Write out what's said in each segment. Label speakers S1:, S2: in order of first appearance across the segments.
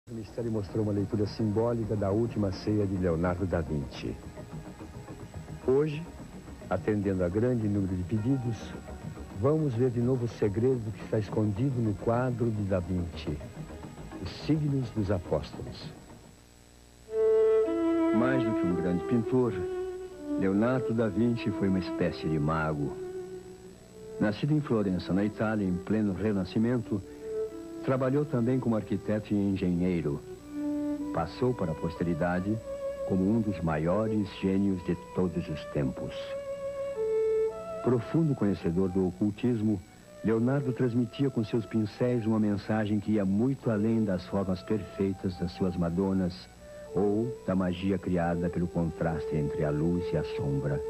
S1: O Mistério mostrou uma leitura simbólica da última ceia de Leonardo da Vinci. Hoje, atendendo a grande número de pedidos, vamos ver de novo o segredo que está escondido no quadro de Da Vinci, os signos dos apóstolos. Mais do que um grande pintor, Leonardo da Vinci foi uma espécie de mago. Nascido em Florença, na Itália, em pleno Renascimento, trabalhou também como arquiteto e engenheiro. Passou para a posteridade como um dos maiores gênios de todos os tempos. Profundo conhecedor do ocultismo, Leonardo transmitia com seus pincéis uma mensagem que ia muito além das formas perfeitas das suas Madonas ou da magia criada pelo contraste entre a luz e a sombra.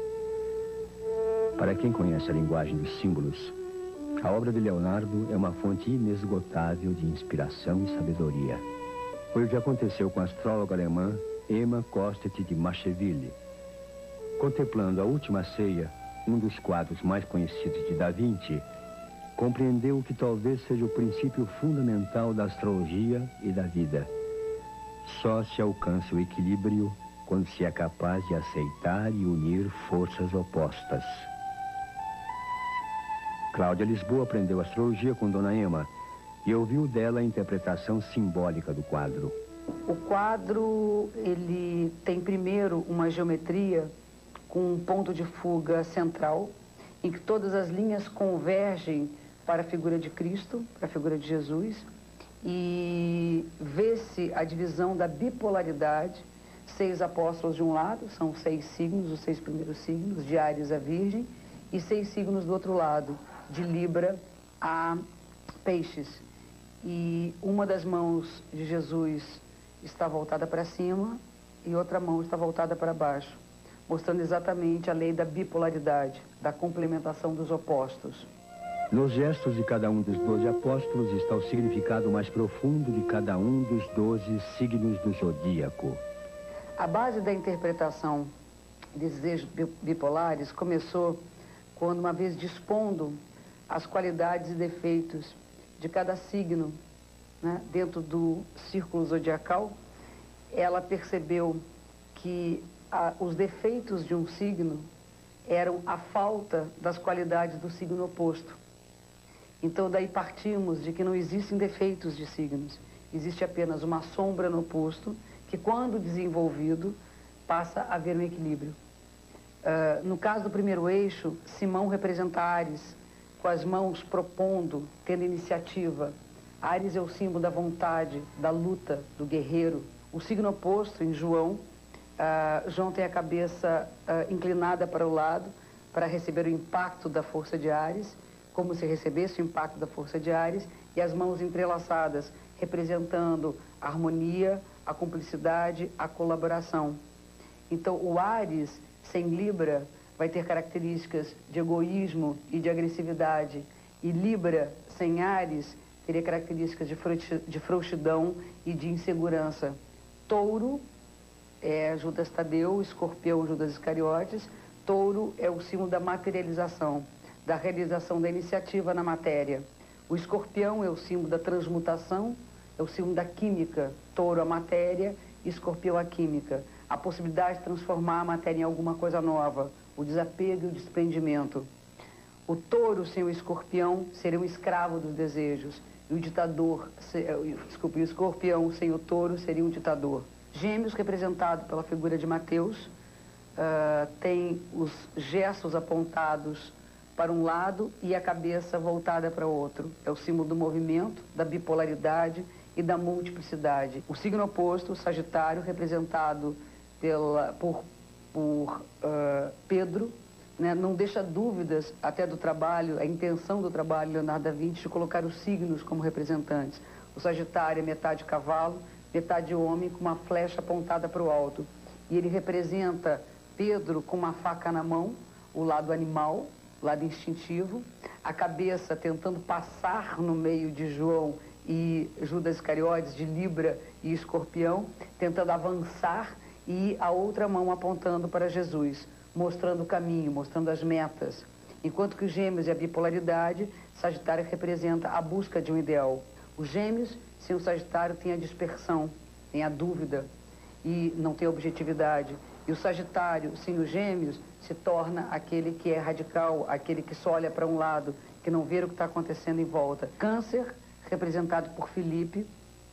S1: Para quem conhece a linguagem dos símbolos, a obra de Leonardo é uma fonte inesgotável de inspiração e sabedoria. Foi o que aconteceu com a astróloga alemã Emma Kostet de Macheville. Contemplando a Última Ceia, um dos quadros mais conhecidos de Da Vinci, compreendeu que talvez seja o princípio fundamental da astrologia e da vida. Só se alcança o equilíbrio quando se é capaz de aceitar e unir forças opostas. Cláudia Lisboa aprendeu astrologia com Dona Emma e ouviu dela a interpretação simbólica do quadro.
S2: O quadro, ele tem primeiro uma geometria com um ponto de fuga central, em que todas as linhas convergem para a figura de Cristo, para a figura de Jesus, e vê-se a divisão da bipolaridade, 6 apóstolos de um lado, são 6 signos, os 6 primeiros signos, de Áries a Virgem, e 6 signos do outro lado, de Libra a Peixes. E uma das mãos de Jesus está voltada para cima e outra mão está voltada para baixo, mostrando exatamente a lei da bipolaridade, da complementação dos opostos.
S1: Nos gestos de cada um dos 12 apóstolos está o significado mais profundo de cada um dos 12 signos do zodíaco.
S2: A base da interpretação desses eixos bipolares começou quando, uma vez dispondo as qualidades e defeitos de cada signo, né, dentro do círculo zodiacal, ela percebeu que os defeitos de um signo eram a falta das qualidades do signo oposto. Então, daí partimos de que não existem defeitos de signos, existe apenas uma sombra no oposto, que, quando desenvolvido, passa a haver um equilíbrio. No caso do primeiro eixo, Simão representa Áries, com as mãos propondo, tendo iniciativa. Áries é o símbolo da vontade, da luta, do guerreiro. O signo oposto, em João, João tem a cabeça inclinada para o lado, para receber o impacto da força de Áries, como se recebesse o impacto da força de Áries, e as mãos entrelaçadas, representando a harmonia, a cumplicidade, a colaboração. Então, o Áries, sem Libra, vai ter características de egoísmo e de agressividade. E Libra, sem Áries, teria características de frouxidão e de insegurança. Touro é Judas Tadeu, Escorpião, Judas Iscariotes. Touro é o símbolo da materialização, da realização da iniciativa na matéria. O Escorpião é o símbolo da transmutação, é o símbolo da química. Touro, a matéria, Escorpião, a química. A possibilidade de transformar a matéria em alguma coisa nova, o desapego e o desprendimento. O touro sem o escorpião seria um escravo dos desejos, e o ditador, o escorpião sem o touro seria um ditador. Gêmeos, representado pela figura de Mateus, tem os gestos apontados para um lado e a cabeça voltada para o outro. É o símbolo do movimento, da bipolaridade e da multiplicidade. O signo oposto, o Sagitário, representado por Pedro, né, não deixa dúvidas até do trabalho, a intenção do trabalho de Leonardo da Vinci de colocar os signos como representantes. O Sagitário é metade cavalo, metade homem, com uma flecha apontada para o alto. E ele representa Pedro com uma faca na mão, o lado animal, o lado instintivo, a cabeça tentando passar no meio de João e Judas Iscariotes, de Libra e Escorpião, tentando avançar, e a outra mão apontando para Jesus, mostrando o caminho, mostrando as metas. Enquanto que os Gêmeos e a bipolaridade, Sagitário representa a busca de um ideal. Os Gêmeos Sem o Sagitário tem a dispersão, tem a dúvida e não tem objetividade. E o Sagitário, sem os Gêmeos, se torna aquele que é radical, aquele que só olha para um lado, que não vê o que está acontecendo em volta. Câncer, representado por Felipe,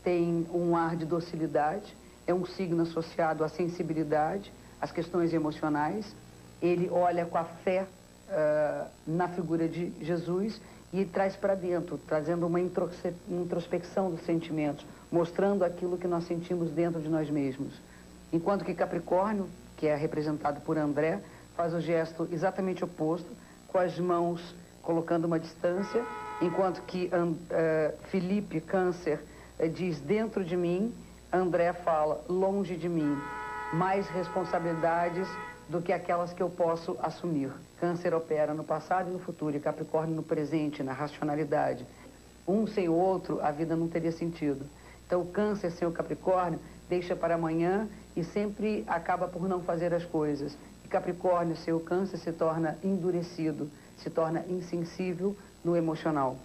S2: tem um ar de docilidade, é um signo associado à sensibilidade, às questões emocionais. Ele olha com a fé na figura de Jesus e traz para dentro, trazendo uma introspecção dos sentimentos, mostrando aquilo que nós sentimos dentro de nós mesmos. Enquanto que Capricórnio, que é representado por André, faz o gesto exatamente oposto, com as mãos colocando uma distância, enquanto que Felipe, Câncer, diz dentro de mim, André fala longe de mim, mais responsabilidades do que aquelas que eu posso assumir. Câncer opera no passado e no futuro, e Capricórnio no presente, na racionalidade. Um sem o outro, a vida não teria sentido. Então o Câncer sem o Capricórnio deixa para amanhã e sempre acaba por não fazer as coisas. E Capricórnio sem o Câncer se torna endurecido, se torna insensível no emocional.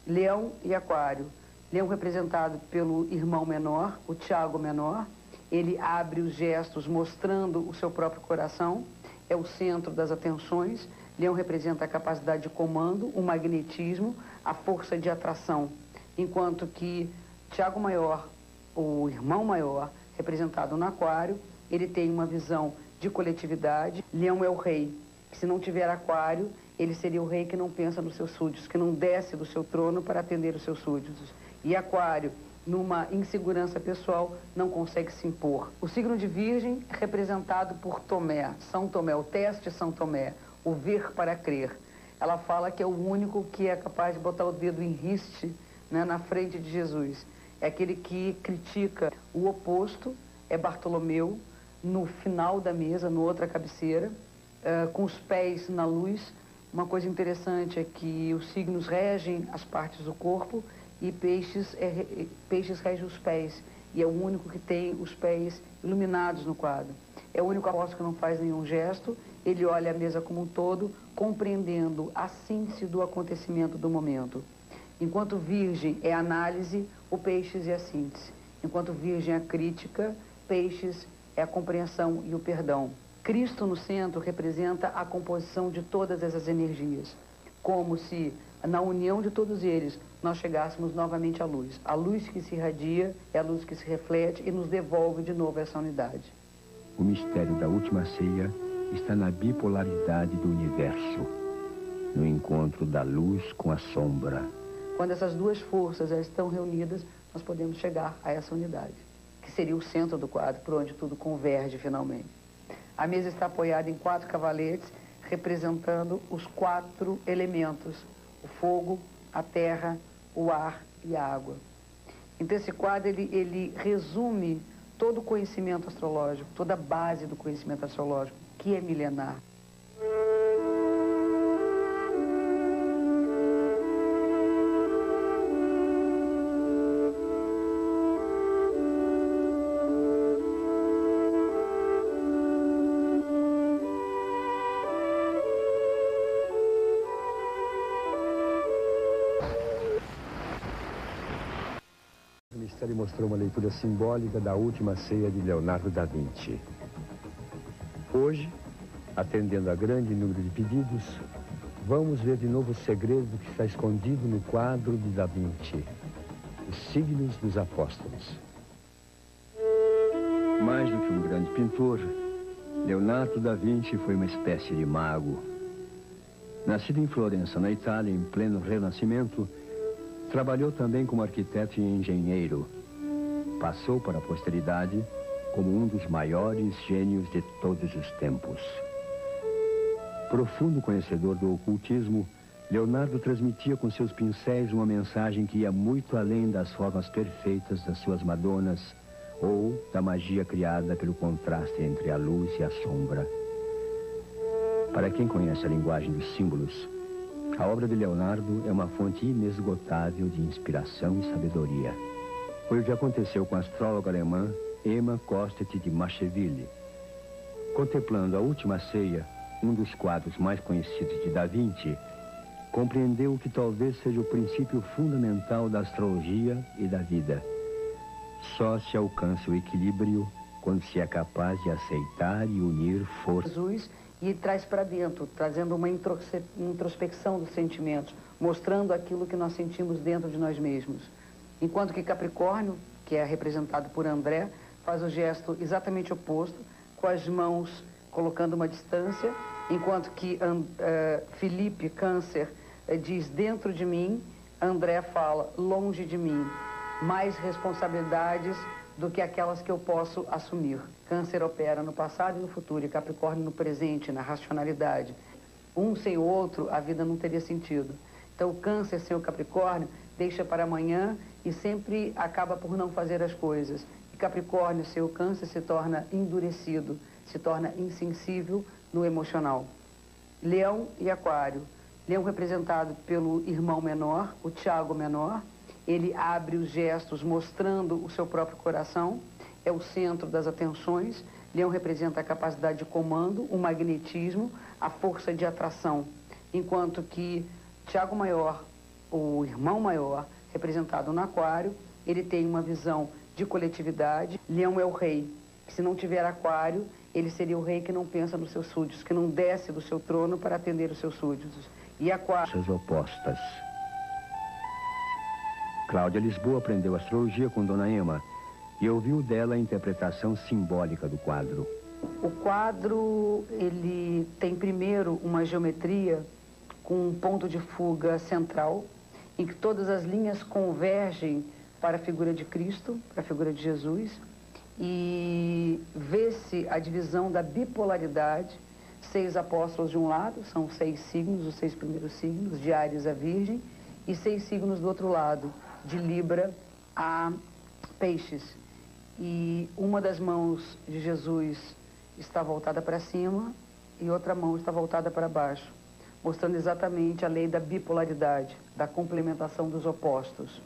S2: Leão e Aquário. Leão representado pelo irmão menor, o Tiago menor. Ele abre os gestos mostrando o seu próprio coração, é o centro das atenções. Leão representa a capacidade de comando, o magnetismo, a força de atração. Enquanto que Tiago maior, o irmão maior, representado no Aquário, ele tem uma visão de coletividade. Leão é o rei, que se não tiver Aquário, ele seria o rei que não pensa nos seus súditos, que não desce do seu trono para atender os seus súditos. E Aquário, numa insegurança pessoal, não consegue se impor. O signo de Virgem é representado por Tomé, São Tomé, o teste São Tomé, o ver para crer. Ela fala que é o único que é capaz de botar o dedo em riste, né, na frente de Jesus. É aquele que critica o oposto, é Bartolomeu, no final da mesa, no outra cabeceira, com os pés na luz. Uma coisa interessante é que os signos regem as partes do corpo e Peixes rege os pés, e é o único que tem os pés iluminados no quadro. É o único apóstolo que não faz nenhum gesto, ele olha a mesa como um todo, compreendendo a síntese do acontecimento do momento. Enquanto Virgem é a análise, o Peixes é a síntese. Enquanto Virgem é a crítica, Peixes é a compreensão e o perdão. Cristo no centro representa a composição de todas essas energias, como se na união de todos eles nós chegássemos novamente à luz. A luz que se irradia é a luz que se reflete e nos devolve de novo essa unidade.
S1: O mistério da última ceia está na bipolaridade do universo, no encontro da luz com a sombra.
S2: Quando essas duas forças já estão reunidas, nós podemos chegar a essa unidade, que seria o centro do quadro, por onde tudo converge finalmente. A mesa está apoiada em 4 cavaletes, representando os 4 elementos: o fogo, a terra, o ar e a água. Então esse quadro, ele resume todo o conhecimento astrológico, toda a base do conhecimento astrológico, que é milenar.
S1: O mistério mostrou uma leitura simbólica da última ceia de Leonardo da Vinci. Hoje, atendendo a grande número de pedidos, vamos ver de novo o segredo que está escondido no quadro de Da Vinci, os signos dos apóstolos. Mais do que um grande pintor, Leonardo da Vinci foi uma espécie de mago. Nascido em Florença, na Itália, em pleno Renascimento, trabalhou também como arquiteto e engenheiro. Passou para a posteridade como um dos maiores gênios de todos os tempos. Profundo conhecedor do ocultismo, Leonardo transmitia com seus pincéis uma mensagem que ia muito além das formas perfeitas das suas Madonas ou da magia criada pelo contraste entre a luz e a sombra. Para quem conhece a linguagem dos símbolos, a obra de Leonardo é uma fonte inesgotável de inspiração e sabedoria. Foi o que aconteceu com a astróloga alemã Emma Kostet de Macheville. Contemplando a última ceia, um dos quadros mais conhecidos de Da Vinci, compreendeu o que talvez seja o princípio fundamental da astrologia e da vida. Só se alcança o equilíbrio quando se é capaz de aceitar e unir forças.
S2: Jesus e traz para dentro, trazendo uma introspecção dos sentimentos, mostrando aquilo que nós sentimos dentro de nós mesmos. Enquanto que Capricórnio, que é representado por André, faz o gesto exatamente oposto, com as mãos colocando uma distância, enquanto que Felipe, Câncer, diz dentro de mim, André fala longe de mim, mais responsabilidades do que aquelas que eu posso assumir. Câncer opera no passado e no futuro, e Capricórnio no presente, na racionalidade. Um sem o outro, a vida não teria sentido. Então, o Câncer sem o Capricórnio deixa para amanhã e sempre acaba por não fazer as coisas. E Capricórnio sem o Câncer se torna endurecido, se torna insensível no emocional. Leão e Aquário. Leão representado pelo irmão menor, o Tiago menor. Ele abre os gestos mostrando o seu próprio coração, é o centro das atenções. Leão representa a capacidade de comando, o magnetismo, a força de atração. Enquanto que Tiago maior, o irmão maior, representado no Aquário, ele tem uma visão de coletividade. Leão é o rei. Se não tiver Aquário, ele seria o rei que não pensa nos seus súditos, que não desce do seu trono para atender os seus súditos. E Aquário...
S1: As opostas. Cláudia Lisboa aprendeu astrologia com Dona Ema e ouviu dela a interpretação simbólica do quadro.
S2: O quadro, ele tem primeiro uma geometria com um ponto de fuga central, em que todas as linhas convergem para a figura de Cristo, para a figura de Jesus, e vê-se a divisão da bipolaridade, 6 apóstolos de um lado, são 6 signos, os 6 primeiros signos, de Áries a Virgem, e 6 signos do outro lado, de Libra a Peixes. E uma das mãos de Jesus está voltada para cima e outra mão está voltada para baixo, mostrando exatamente a lei da bipolaridade, da complementação dos opostos.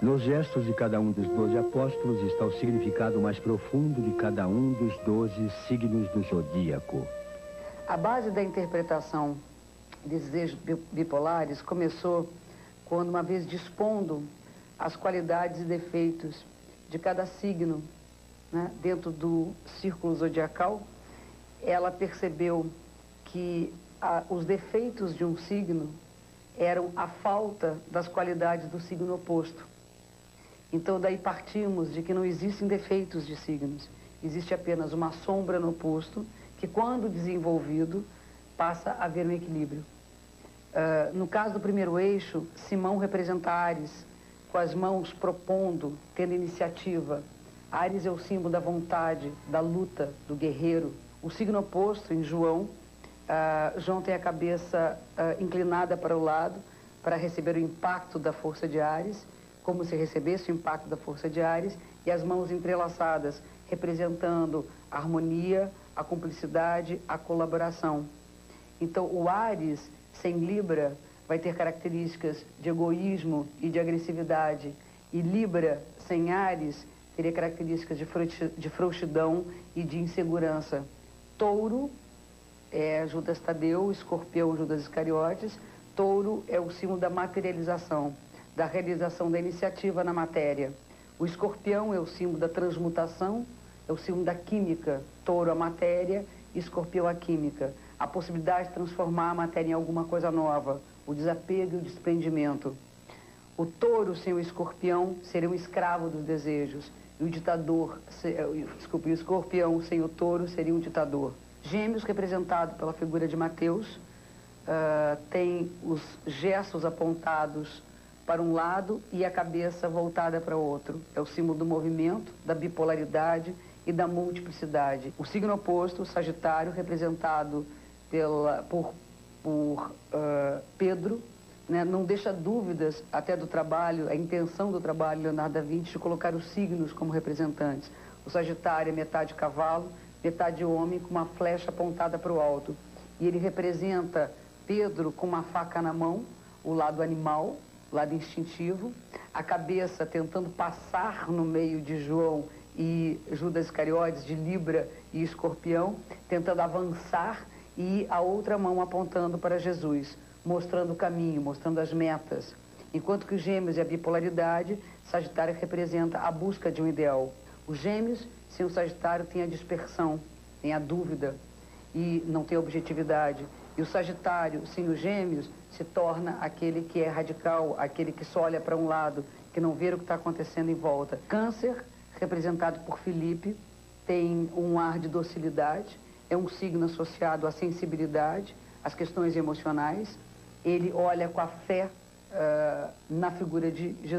S1: Nos gestos de cada um dos 12 apóstolos está o significado mais profundo de cada um dos 12 signos do zodíaco.
S2: A base da interpretação desses eixos bipolares começou quando, uma vez dispondo as qualidades e defeitos de cada signo, né, dentro do círculo zodiacal, ela percebeu que os defeitos de um signo eram a falta das qualidades do signo oposto. Então, daí partimos de que não existem defeitos de signos, existe apenas uma sombra no oposto, que quando desenvolvido, passa a haver um equilíbrio. No caso do primeiro eixo, Simão representa Áries, com as mãos propondo, tendo iniciativa. Áries é o símbolo da vontade, da luta, do guerreiro. O signo oposto, em João, João tem a cabeça inclinada para o lado, para receber o impacto da força de Áries, como se recebesse o impacto da força de Áries, e as mãos entrelaçadas, representando a harmonia, a cumplicidade, a colaboração. Então, o Áries, sem Libra, vai ter características de egoísmo e de agressividade. E Libra, sem Áries, teria características de frouxidão e de insegurança. Touro é Judas Tadeu, Escorpião, Judas Iscariotes. Touro é o símbolo da materialização, da realização da iniciativa na matéria. O Escorpião é o símbolo da transmutação, é o símbolo da química. Touro a matéria, Escorpião a química. A possibilidade de transformar a matéria em alguma coisa nova, o desapego e o desprendimento. O touro sem o escorpião seria um escravo dos desejos. E o ditador, o escorpião sem o touro seria um ditador. Gêmeos, representado pela figura de Mateus, tem os gestos apontados para um lado e a cabeça voltada para o outro. É o símbolo do movimento, da bipolaridade e da multiplicidade. O signo oposto, Sagitário, representado por Pedro, né, não deixa dúvidas até do trabalho, a intenção do trabalho de Leonardo da Vinci de colocar os signos como representantes. O Sagitário é metade cavalo, metade homem, com uma flecha apontada para o alto. E ele representa Pedro com uma faca na mão, o lado animal, o lado instintivo, a cabeça tentando passar no meio de João e Judas Iscariotes, de Libra e Escorpião, tentando avançar, e a outra mão apontando para Jesus. mostrando o caminho, mostrando as metas. Enquanto que os Gêmeos e a bipolaridade, Sagitário representa a busca de um ideal. Os Gêmeos, sem o Sagitário, tem a dispersão, tem a dúvida e não tem objetividade. E o Sagitário, sem os Gêmeos, se torna aquele que é radical, aquele que só olha para um lado, que não vê o que está acontecendo em volta. Câncer, representado por Felipe, tem um ar de docilidade, é um signo associado à sensibilidade, às questões emocionais. Ele olha com a fé na figura de Jesus.